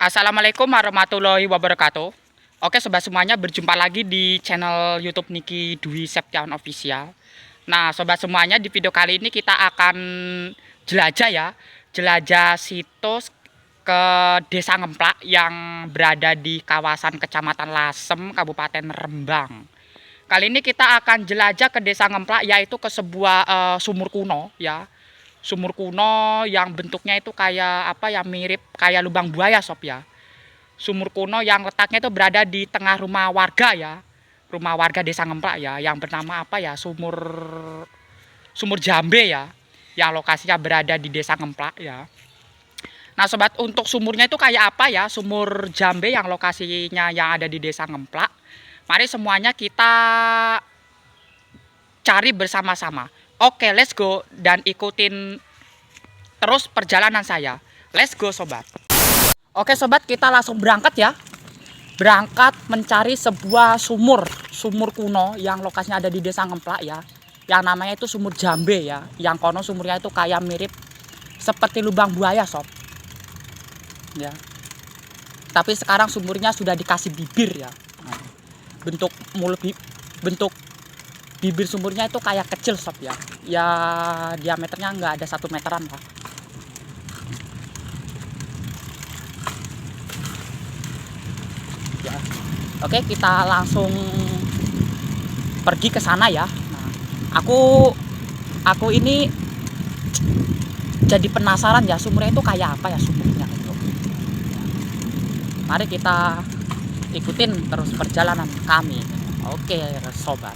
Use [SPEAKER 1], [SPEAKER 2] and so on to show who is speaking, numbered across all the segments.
[SPEAKER 1] Assalamualaikum warahmatullahi wabarakatuh. Oke sobat semuanya, berjumpa lagi di channel YouTube Niki Dwi Septiawan Official. Nah sobat semuanya, di video kali ini kita akan jelajah ya, jelajah situs ke Desa Ngemplak yang berada di kawasan Kecamatan Lasem, Kabupaten Rembang. Kali ini kita akan jelajah ke Desa Ngemplak, yaitu ke sebuah sumur kuno ya. Sumur kuno yang bentuknya itu kayak apa ya, mirip kayak lubang buaya sob ya. Sumur kuno yang letaknya itu berada di tengah rumah warga ya. Rumah warga Desa Ngemplak ya, yang bernama apa ya, Sumur Sumur Jambe ya. Yang lokasinya berada di Desa Ngemplak ya. Nah sobat, untuk sumurnya itu kayak apa ya, Sumur Jambe yang lokasinya yang ada di Desa Ngemplak. Mari semuanya kita cari bersama-sama. Oke, let's go dan ikutin terus perjalanan saya. Let's go sobat. Oke sobat, kita langsung berangkat ya. Berangkat mencari sebuah sumur kuno yang lokasinya ada di Desa Ngemplak ya. Yang namanya itu Sumur Jambe ya. Yang kono sumurnya itu kayak mirip seperti lubang buaya sob. Ya. Tapi sekarang sumurnya sudah dikasih bibir ya. Bentuk bentuk bibir sumurnya itu kayak kecil sob ya. Ya diameternya nggak ada 1 meteran lah. Ya. Oke, kita langsung pergi ke sana ya. Nah, aku ini jadi penasaran ya, sumurnya itu kayak apa ya sumurnya itu. Ya. Mari kita ikutin terus perjalanan kami. Oke sobat.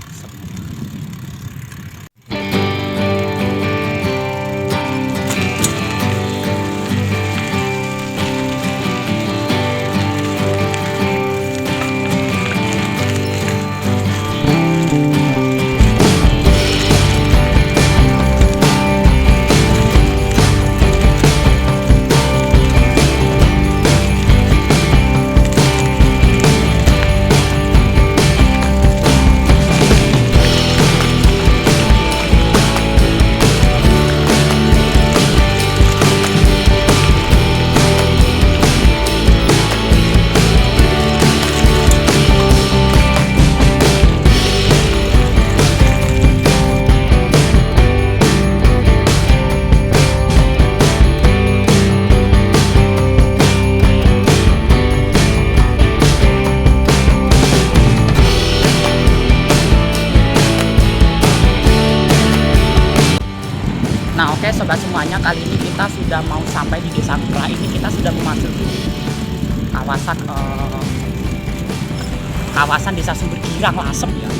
[SPEAKER 1] Nah oke sobat semuanya, kali ini kita sudah mau sampai di Desa Ngemplak. Ini kita sudah memasuki kawasan Desa Sumbergirang Lasem ya.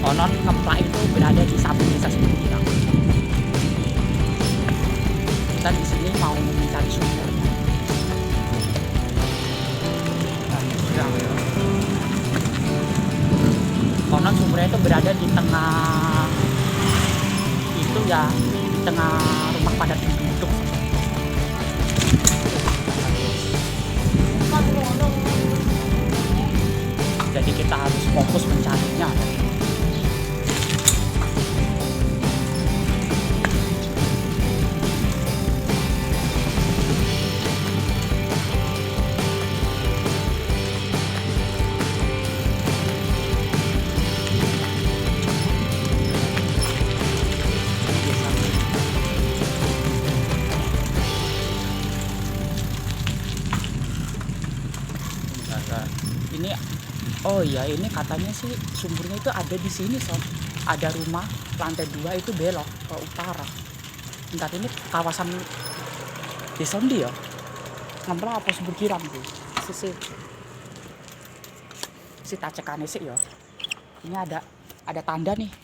[SPEAKER 1] Konon Ngemplak itu berada di samping Desa Sumbergirang. Kita di sini mau mencari sumbernya. Konon sumbernya itu berada di tengah itu ya, tengah rumah padat penduduk. Jadi kita harus fokus mencarinya. Ini oh iya, ini katanya sih sumbernya itu ada di sini sob. Ada rumah lantai 2 itu belok ke utara. Entar ini kawasan desa ndi ya? Ngemplak apa Sumbergirang tuh? Si tacekane sih ya. Ini ada tanda nih.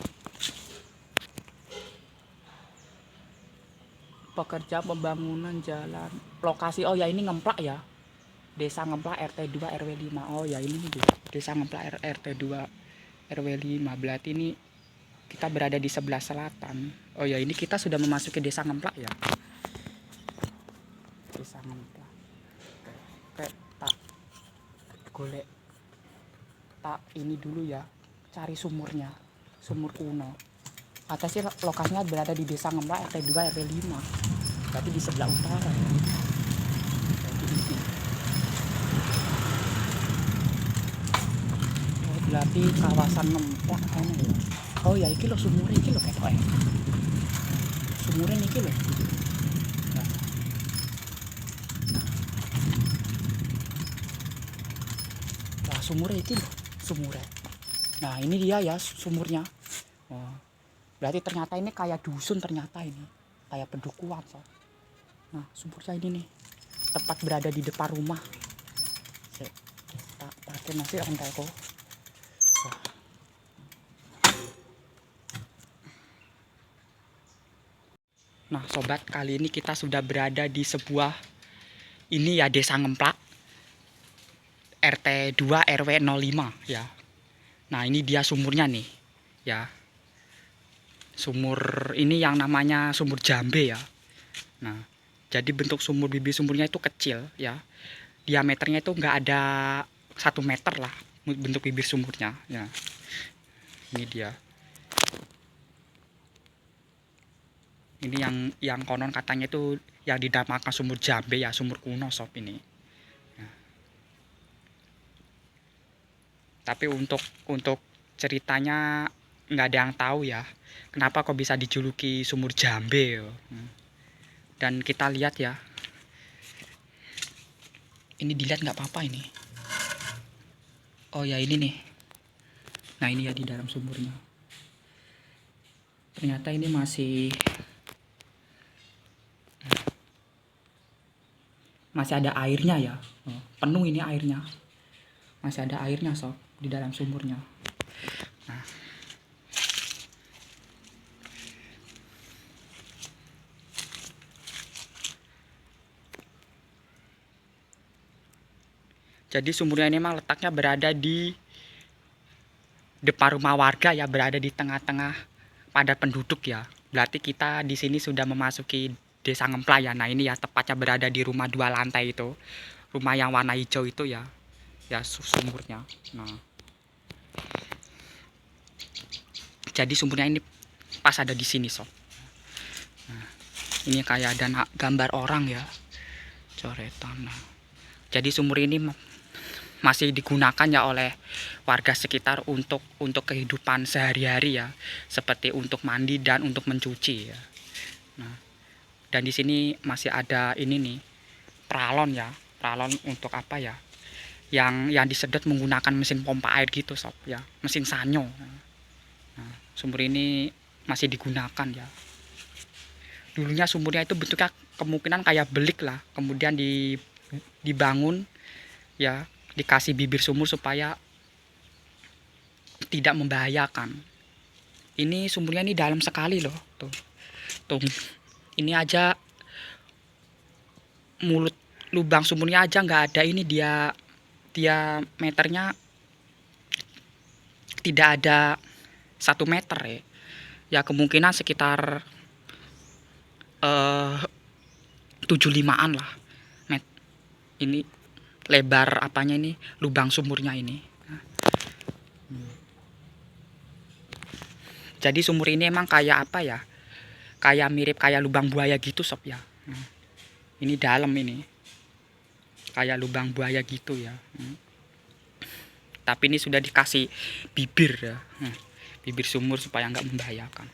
[SPEAKER 1] Pekerja pembangunan jalan. Lokasi, oh ya ini Ngemplak ya. Desa Ngemplak RT 2 RW 5. Oh ya ini nih, Desa Ngemplak RT 2 RW 5. Berarti ini kita berada di sebelah selatan. Oh ya ini kita sudah memasuki Desa Ngemplak ya. Desa Ngemplak. Oke, tak ini dulu ya. Cari sumurnya. Sumur kuno. Kata sih lokasinya berada di Desa Ngemplak RT 2 RW 5. Berarti di sebelah utara ya. berarti kawasan Ngemplak kayaknya ya. Oh ya iki lho sumure iki lho ketoke. Sumure niki lho. Nah. Wah, sumure iki lho, sumure. Nah, ini dia ya sumurnya. Oh. Berarti ternyata ini kayak dusun ternyata ini. Kayak pedukuhan, so. Nah, sumurnya ini nih. Tepat berada di depan rumah. Tak pakai nasi akan kalko. Nah sobat, kali ini kita sudah berada di sebuah ini ya desa Ngemplak RT 2 RW 05 ya. Nah ini dia sumurnya nih ya. Sumur ini yang namanya sumur jambe ya. Nah jadi bentuk sumur, bibir sumurnya itu kecil ya. Diameternya itu nggak ada 1 meter lah bentuk bibir sumurnya ya. Ini dia. Ini yang konon katanya itu yang dinamakan sumur jambe ya, sumur kuno sob ini. Ya. Tapi untuk ceritanya nggak ada yang tahu ya, kenapa kok bisa dijuluki sumur jambe. Dan kita lihat ya, ini dilihat nggak apa-apa ini. Oh ya ini nih. Nah ini ya di dalam sumurnya. Ternyata ini masih ada airnya ya. Penuh ini airnya. Masih ada airnya sob di dalam sumurnya. Nah. Jadi sumurnya ini memang letaknya berada di depan rumah warga ya, berada di tengah-tengah padat penduduk ya. Berarti kita di sini sudah memasuki Desa Ngemplak ya. Nah ini ya tepatnya berada di rumah 2 lantai itu, rumah yang warna hijau itu ya, sumurnya. Nah, jadi sumurnya ini pas ada di sini sob. Nah, ini kayak ada gambar orang ya, coretan. Nah, jadi sumur ini masih digunakan ya oleh warga sekitar untuk kehidupan sehari-hari ya, seperti untuk mandi dan untuk mencuci ya. Nah. Dan di sini masih ada ini nih, pralon ya, pralon untuk apa ya? Yang disedot menggunakan mesin pompa air gitu sob ya, mesin sanyo. Nah, sumur ini masih digunakan ya. Dulunya sumurnya itu bentuknya kemungkinan kayak belik lah, kemudian dibangun ya, dikasih bibir sumur supaya tidak membahayakan. Ini sumurnya ini dalam sekali loh, tuh. Ini aja mulut lubang sumurnya aja nggak ada ini, dia meternya tidak ada 1 meter ya. Ya kemungkinan sekitar 75-an lah. Ini lebar apanya ini, lubang sumurnya ini. Jadi sumur ini emang kayak apa ya? Kayak mirip kayak lubang buaya gitu sob ya. Ini dalam ini. Kayak lubang buaya gitu ya. Tapi ini sudah dikasih bibir ya. Bibir sumur supaya nggak membahayakan.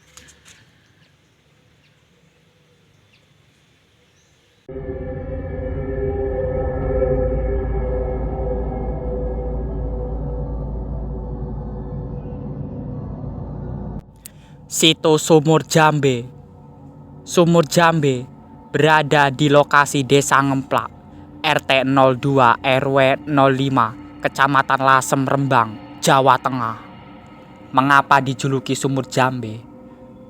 [SPEAKER 1] Situ Sumur Jambe. Sumur Jambe berada di lokasi Desa Ngemplak, RT 02 RW 05, Kecamatan Lasem, Rembang, Jawa Tengah. Mengapa dijuluki Sumur Jambe?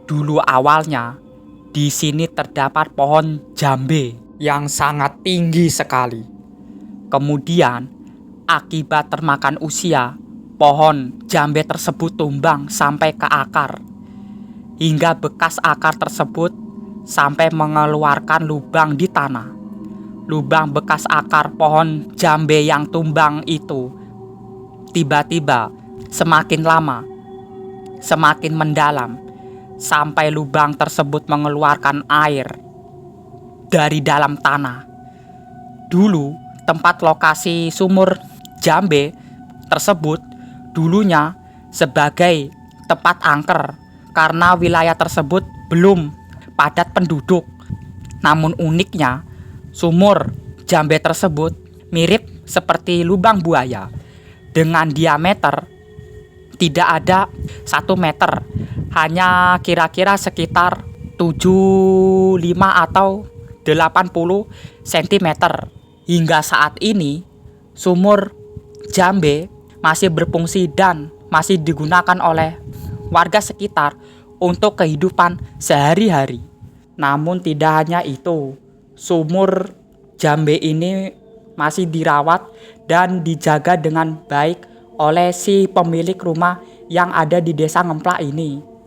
[SPEAKER 1] Dulu awalnya di sini terdapat pohon jambe yang sangat tinggi sekali. Kemudian akibat termakan usia, pohon jambe tersebut tumbang sampai ke akar, hingga bekas akar tersebut sampai mengeluarkan lubang di tanah. Lubang bekas akar pohon jambe yang tumbang itu tiba-tiba semakin lama semakin mendalam, sampai lubang tersebut mengeluarkan air dari dalam tanah. Dulu tempat lokasi sumur jambe tersebut dulunya sebagai tempat angker karena wilayah tersebut belum padat penduduk. Namun uniknya, sumur Jambe tersebut mirip seperti lubang buaya dengan diameter tidak ada 1 meter, hanya kira-kira sekitar 75 atau 80 cm. Hingga saat ini, sumur Jambe masih berfungsi dan masih digunakan oleh warga sekitar untuk kehidupan sehari-hari. Namun tidak hanya itu, sumur Jambe ini masih dirawat dan dijaga dengan baik oleh si pemilik rumah yang ada di Desa Ngemplak ini.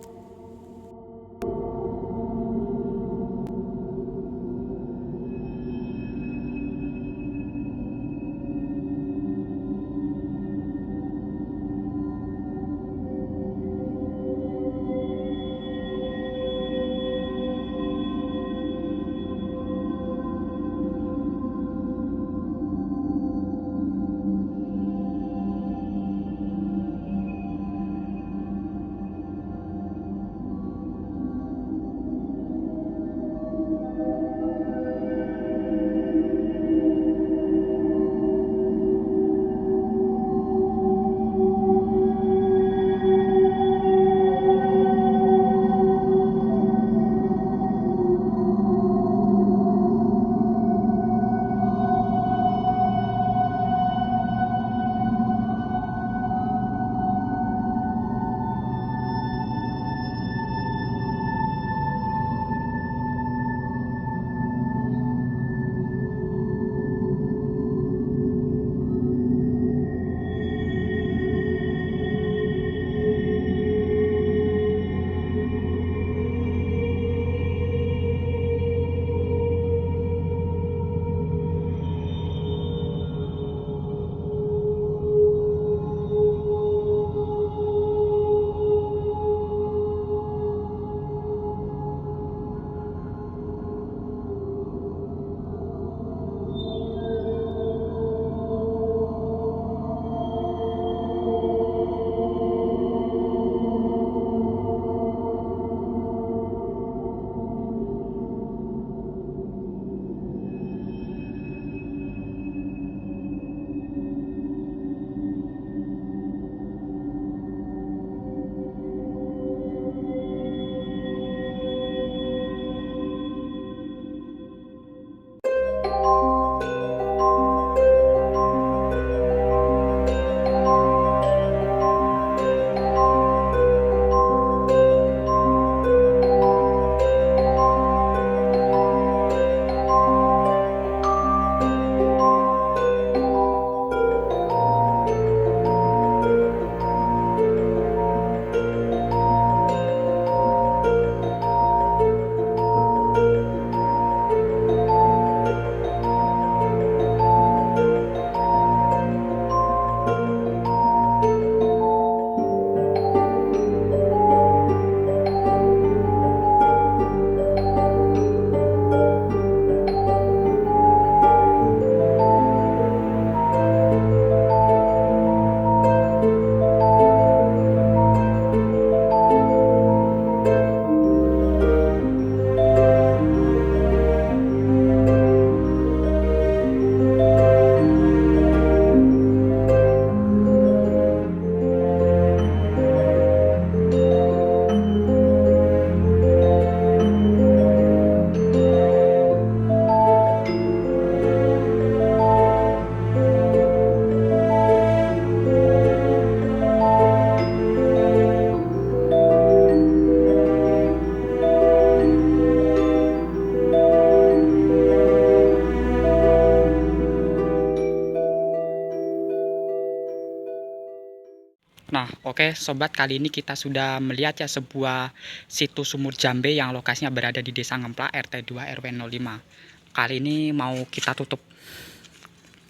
[SPEAKER 1] Nah, oke sobat, kali ini kita sudah melihat ya sebuah situs sumur Jambe yang lokasinya berada di Desa Ngemplak RT 2 RW 05. Kali ini mau kita tutup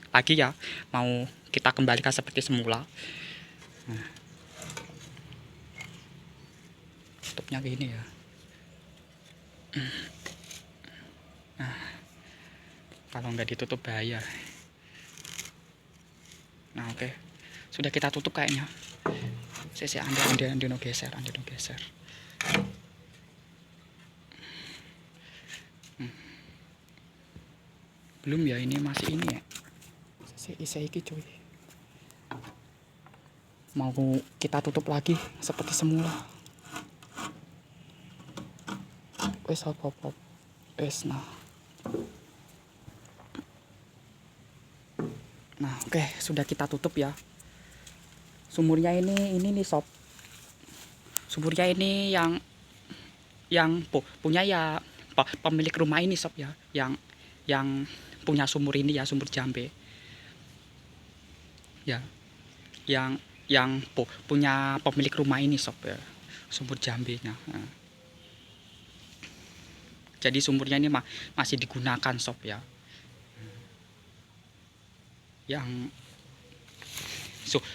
[SPEAKER 1] lagi ya, mau kita kembalikan seperti semula. Nah, tutupnya gini ya. Nah, kalau nggak ditutup bahaya. Nah, oke. Sudah kita tutup kayaknya. Andi no geser. Belum ya, ini masih ini ya. Saya iki cuy. Mau kita tutup lagi seperti semula. Wes hop. Wes nah. Nah, oke, sudah kita tutup ya. Sumurnya ini nih sob. Sumurnya ini yang punya ya pemilik rumah ini sob ya, yang punya sumur ini ya, sumur jambe. Ya. Yang punya pemilik rumah ini sob ya, sumur jambenya. Nah. Jadi sumurnya ini masih digunakan sob ya. Yang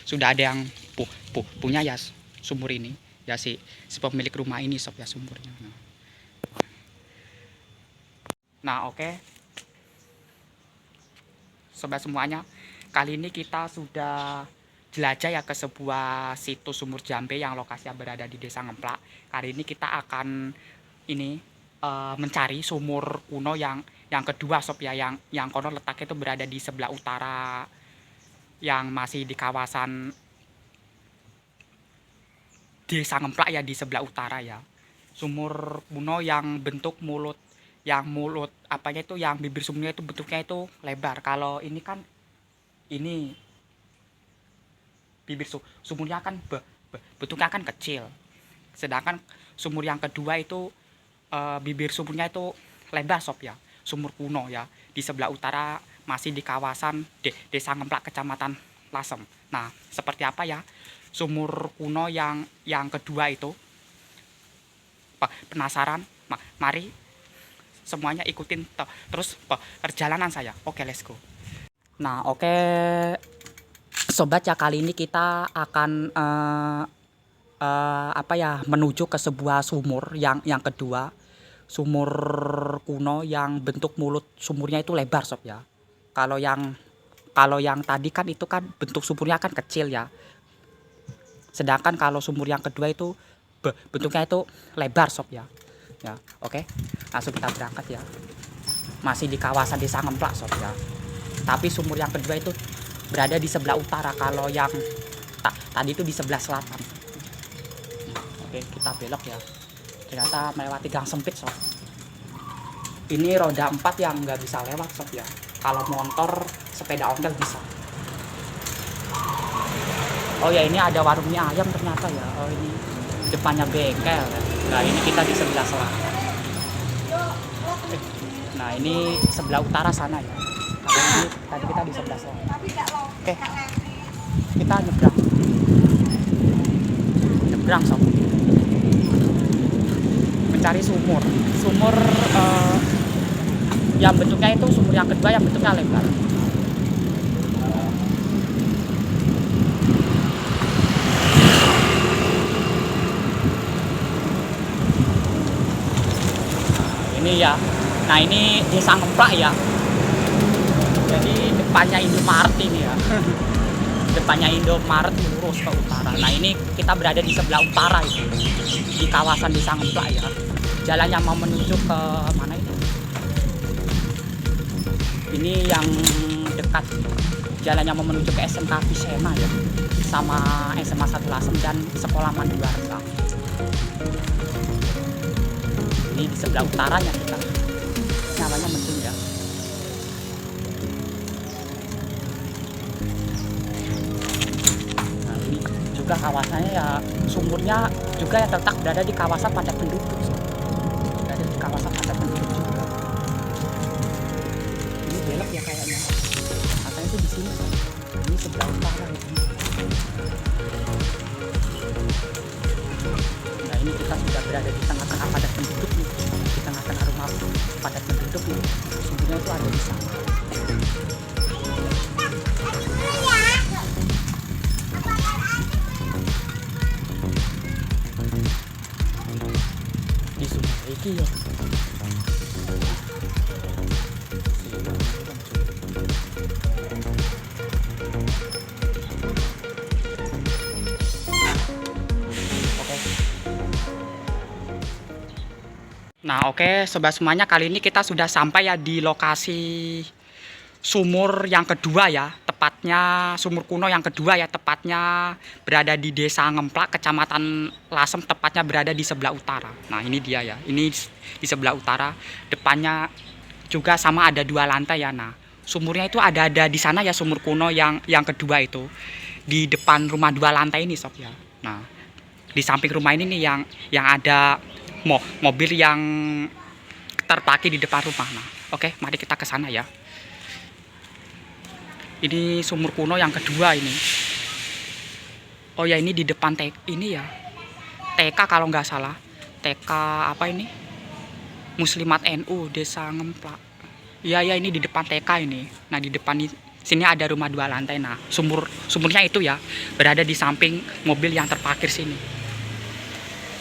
[SPEAKER 1] sudah ada yang punya ya sumur ini ya, si pemilik rumah ini sob ya, sumurnya. Nah oke. Sobat semuanya, kali ini kita sudah jelajah ya ke sebuah situs sumur jambe yang lokasinya berada di Desa Ngemplak. Kali ini kita akan mencari sumur kuno yang kedua sob ya, yang konon letaknya itu berada di sebelah utara, yang masih di kawasan Desa Ngemplak ya, di sebelah utara ya. Sumur kuno yang bentuk mulut apanya itu, yang bibir sumurnya itu bentuknya itu lebar. Kalau ini kan ini bibir sumurnya kan bentuknya kan kecil. Sedangkan sumur yang kedua itu bibir sumurnya itu lebar sob ya, sumur kuno ya, di sebelah utara, masih di kawasan Desa Ngemplak, Kecamatan Lasem. Nah, seperti apa ya sumur kuno yang kedua itu? Penasaran? Mari semuanya ikutin terus perjalanan saya. Oke, let's go. Nah, oke sobat ya, kali ini kita akan menuju ke sebuah sumur yang kedua. Sumur kuno yang bentuk mulut sumurnya itu lebar sob ya. Kalau yang tadi kan itu kan bentuk sumurnya kan kecil ya. Sedangkan kalau sumur yang kedua itu bentuknya itu lebar sob ya. Ya, oke. Langsung kita berangkat ya. Masih di kawasan Desa Ngemplak sob ya. Tapi sumur yang kedua itu berada di sebelah utara. Kalau yang tadi itu di sebelah selatan. Oke, kita belok ya. Ternyata melewati gang sempit sob. Ini roda 4 yang nggak bisa lewat sob ya. Kalau motor, sepeda ontel bisa. Oh ya, ini ada warung mie ayam ternyata ya. Oh, ini depannya bengkel ya. Nah, ini kita di sebelah selatan. Nah, ini sebelah utara sana ya. Ini tadi kita di sebelah selatan. Oke, kita nyebrang sob. Mencari sumur yang bentuknya itu, sumur yang kedua yang bentuknya lebar. Ini ya, nah ini Desa Ngemplak ya, jadi depannya Indomaret ini ya. Depannya Indomaret lurus ke utara. Nah, ini kita berada di sebelah utara itu, di kawasan Desa Ngemplak ya. Jalan yang mau menuju ke mana itu? Ini yang dekat, jalan yang mau menuju ke SMK Visema ya, sama SMA 1 Lasem dan Sekolah Mandu Warga. Ini di sebelah utaranya kita. Namanya mendung ya. Nah, ini juga kawasannya ya, sumurnya juga yang terletak berada di kawasan padat penduduk. Berada di kawasan padat penduduk juga. Ini belok ya kayaknya. Katanya itu di sini. Ini sebelah utara itu. Nah, ini kita sudah berada di tengah-tengah padat penduduk nih. Di tengah-tengah rumah padat penduduk nih. Sumurnya itu ada di sana. Di sumur iki ya. Nah, oke, sobat semuanya, kali ini kita sudah sampai ya di lokasi sumur yang kedua ya, tepatnya sumur kuno yang kedua ya, tepatnya berada di Desa Ngemplak, Kecamatan Lasem, tepatnya berada di sebelah utara. Nah, ini dia ya, ini di sebelah utara, depannya juga sama ada 2 lantai ya. Nah, sumurnya itu ada di sana ya, sumur kuno yang kedua itu di depan rumah 2 lantai ini sob ya. Nah, di samping rumah ini nih yang ada mobil yang terparkir di depan rumah. Nah, oke, mari kita ke sana ya. Ini sumur kuno yang kedua ini. Oh ya, ini di depan ini ya, TK kalau nggak salah. TK apa ini? Muslimat NU Desa Ngemplak. Iya ya, ini di depan TK ini. Nah, di depan sini ada rumah 2 lantai. Nah, sumurnya itu ya berada di samping mobil yang terparkir sini.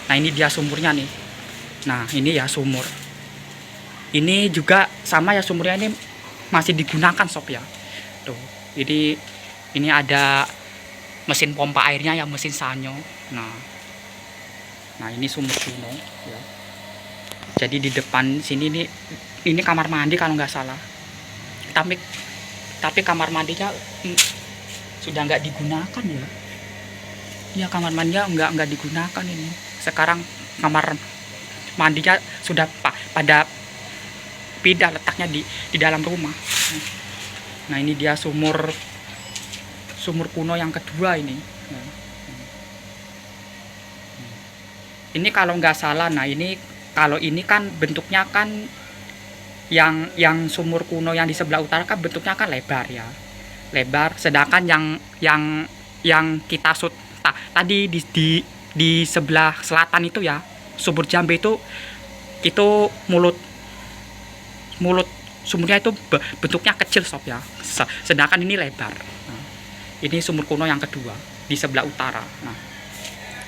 [SPEAKER 1] Nah, ini dia sumurnya nih. Nah, ini ya sumur. Ini juga sama ya, sumurnya ini masih digunakan sob ya. Tuh, ini ada mesin pompa airnya ya, mesin Sanyo. Nah ini sumur kuno ya. Jadi di depan sini nih, ini kamar mandi kalau nggak salah. Tapi kamar mandinya sudah nggak digunakan ya. Ya, kamar mandinya nggak digunakan ini. Sekarang kamar mandinya sudah pada pindah letaknya di dalam rumah. Nah, ini dia sumur kuno yang kedua ini. Ini kalau nggak salah, nah ini kalau ini kan bentuknya kan yang sumur kuno yang di sebelah utara kan bentuknya kan lebar ya, lebar. Sedangkan yang kita tadi di sebelah selatan itu ya, sumur Jambe itu mulut sumurnya itu bentuknya kecil sob ya. Sedangkan ini lebar. Nah, ini sumur kuno yang kedua di sebelah utara. Nah,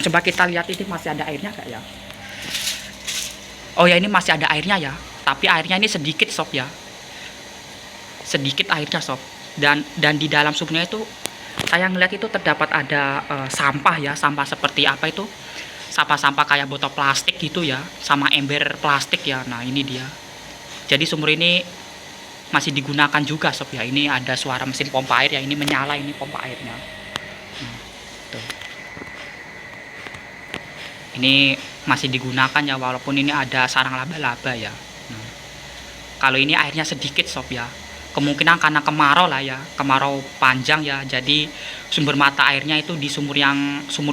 [SPEAKER 1] coba kita lihat ini masih ada airnya gak ya? Oh ya, ini masih ada airnya ya. Tapi airnya ini sedikit sob ya. Sedikit airnya sob. Dan di dalam sumurnya itu saya ngeliat itu terdapat ada sampah ya. Sampah seperti apa itu? Sampah-sampah kayak botol plastik gitu ya. Sama ember plastik ya. Nah, ini dia. Jadi sumur ini masih digunakan juga sob ya. Ini ada suara mesin pompa air ya. Ini menyala, ini pompa airnya. Nah, tuh. Ini masih digunakan ya, walaupun ini ada sarang laba-laba ya. Nah, kalau ini airnya sedikit sob ya, kemungkinan karena kemarau lah ya, kemarau panjang ya. Jadi sumber mata airnya itu di sumur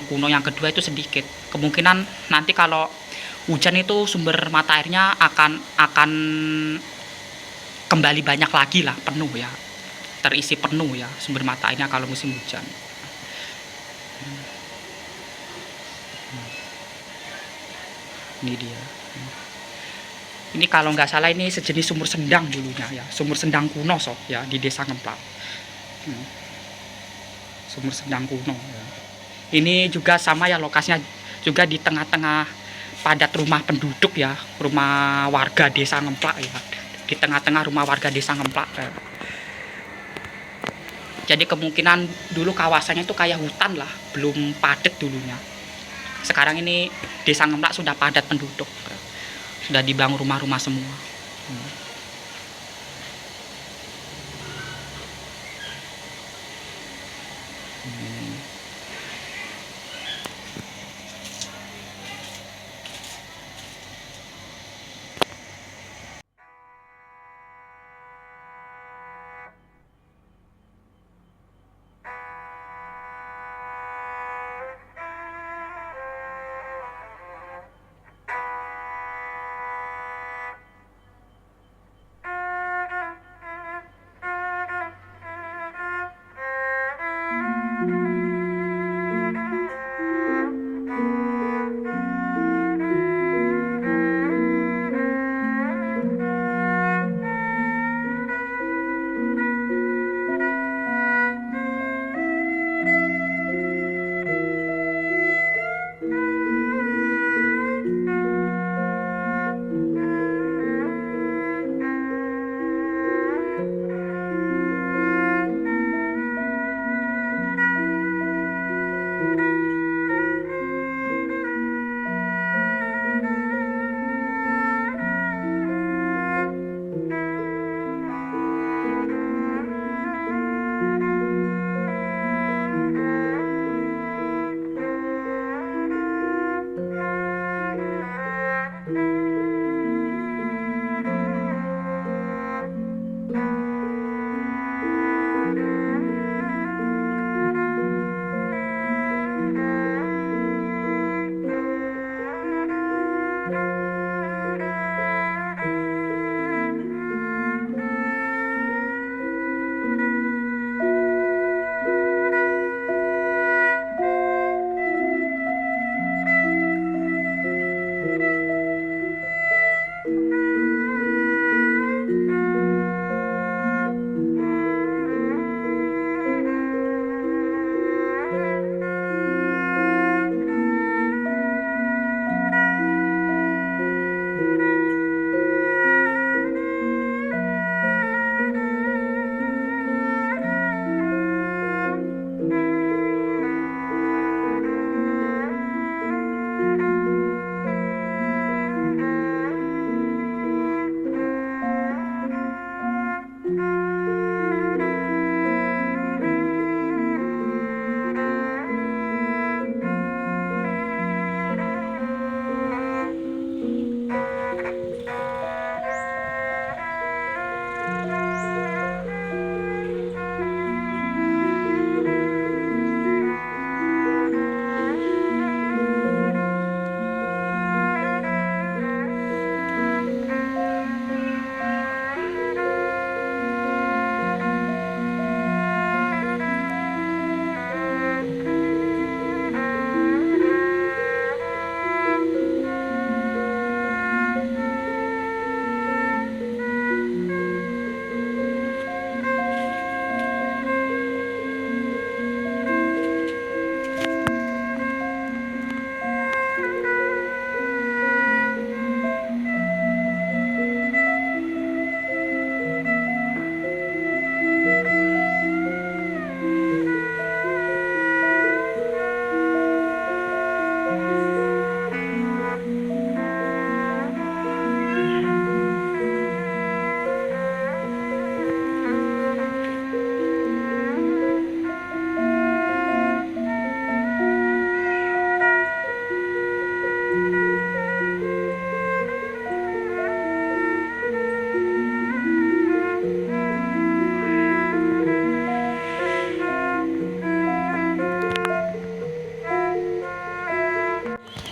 [SPEAKER 1] kuno yang kedua itu sedikit. Kemungkinan nanti kalau hujan itu sumber mata airnya akan kembali banyak lagi lah, penuh ya, terisi penuh ya sumber mata airnya kalau musim hujan. Ini dia. Ini kalau nggak salah ini sejenis sumur sendang dulunya ya, sumur sendang kuno sob ya, di Desa Ngemplak. Sumur sendang kuno ya. Ini juga sama ya, lokasinya juga di tengah-tengah padat rumah penduduk ya, rumah warga Desa Ngemplak ya, di tengah-tengah rumah warga Desa Ngemplak ya. Jadi kemungkinan dulu kawasannya itu kayak hutan lah, belum padat dulunya. Sekarang ini Desa Ngemplak sudah padat penduduk, sudah dibangun rumah-rumah semua.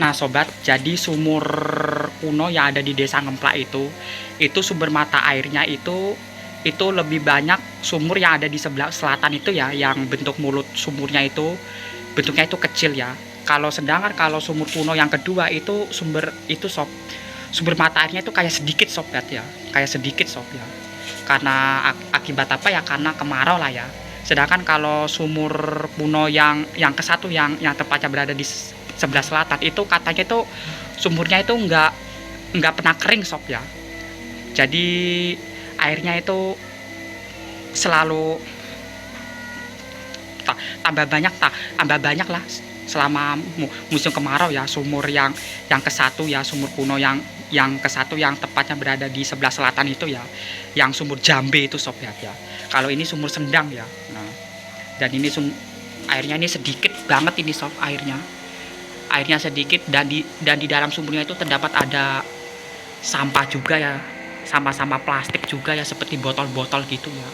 [SPEAKER 1] Nah sobat, jadi sumur kuno yang ada di desa Ngemplak itu sumber mata airnya itu lebih banyak sumur yang ada di sebelah selatan itu ya, yang bentuk mulut sumurnya itu bentuknya itu kecil ya. Sedangkan kalau sumur kuno yang kedua itu sumber mata airnya itu kayak sedikit sobat ya, kayak sedikit sob ya. Karena akibat apa ya? Karena kemarau lah ya. Sedangkan kalau sumur kuno yang ke satu yang tepatnya berada di sebelah selatan itu katanya itu sumurnya itu nggak pernah kering sob ya. Jadi airnya itu selalu tambah banyak lah selama musim kemarau ya. Sumur yang ke satu ya, sumur kuno yang ke satu yang tepatnya berada di sebelah selatan itu ya, yang sumur Jambe itu sob ya. Kalau ini sumur Sendang ya. Nah, dan ini airnya ini sedikit banget ini sob, airnya sedikit, dan di dalam sumurnya itu terdapat ada sampah juga ya, sampah plastik juga ya, seperti botol-botol gitu ya.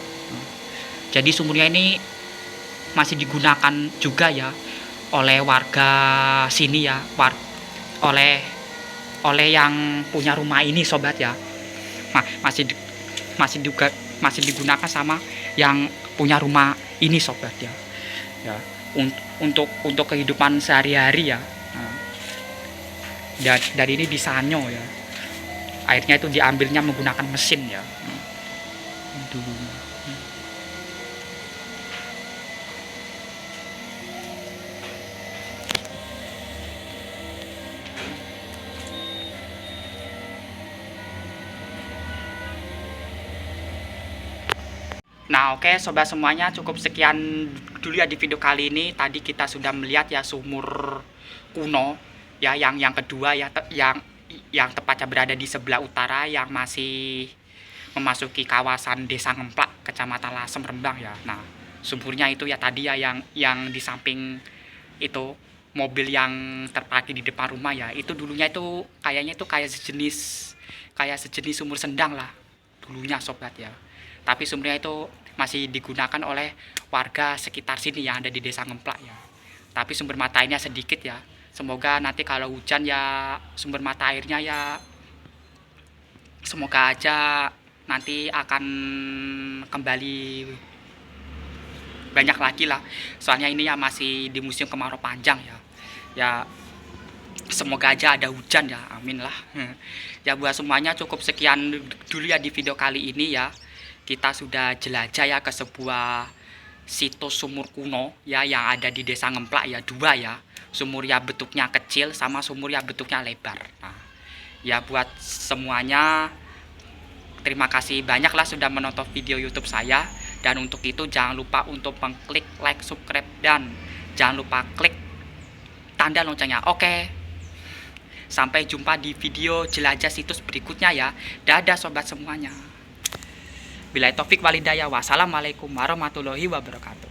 [SPEAKER 1] Jadi sumurnya ini masih digunakan juga ya oleh warga sini ya, oleh yang punya rumah ini sobat ya. Masih digunakan sama yang punya rumah ini sobat ya. Ya, untuk kehidupan sehari-hari ya. Dari ini disanyo ya. Airnya itu diambilnya menggunakan mesin ya. Nah oke sobat semuanya, cukup sekian dulu ya di video kali ini. Tadi kita sudah melihat ya sumur kuno ya, yang kedua ya, yang tepatnya berada di sebelah utara, yang masih memasuki kawasan desa Ngemplak, kecamatan Lasem, Rembang ya. Nah sumurnya itu ya tadi ya, yang di samping itu mobil yang terparkir di depan rumah ya, itu dulunya itu kayaknya itu kayak sejenis sumur Sendang lah dulunya sobat ya. Tapi sumurnya itu masih digunakan oleh warga sekitar sini yang ada di desa Ngemplak ya. Tapi sumber mata airnya sedikit ya. Semoga nanti kalau hujan ya sumber mata airnya ya, semoga aja nanti akan kembali banyak lagi lah. Soalnya ini ya masih di musim kemarau panjang ya. Ya semoga aja ada hujan ya, amin lah. Ya buat semuanya cukup sekian dulu ya di video kali ini ya. Kita sudah jelajah ya ke sebuah situs sumur kuno ya yang ada di desa Ngemplak ya, dua ya. Sumur yang bentuknya kecil sama sumur yang bentuknya lebar. Nah, ya buat semuanya terima kasih banyaklah sudah menonton video YouTube saya, dan untuk itu jangan lupa untuk mengklik like, subscribe, dan jangan lupa klik tanda loncengnya. Oke. Sampai jumpa di video jelajah situs berikutnya ya. Dadah sobat semuanya. Billahi taufik walhidayah. Wassalamualaikum warahmatullahi wabarakatuh.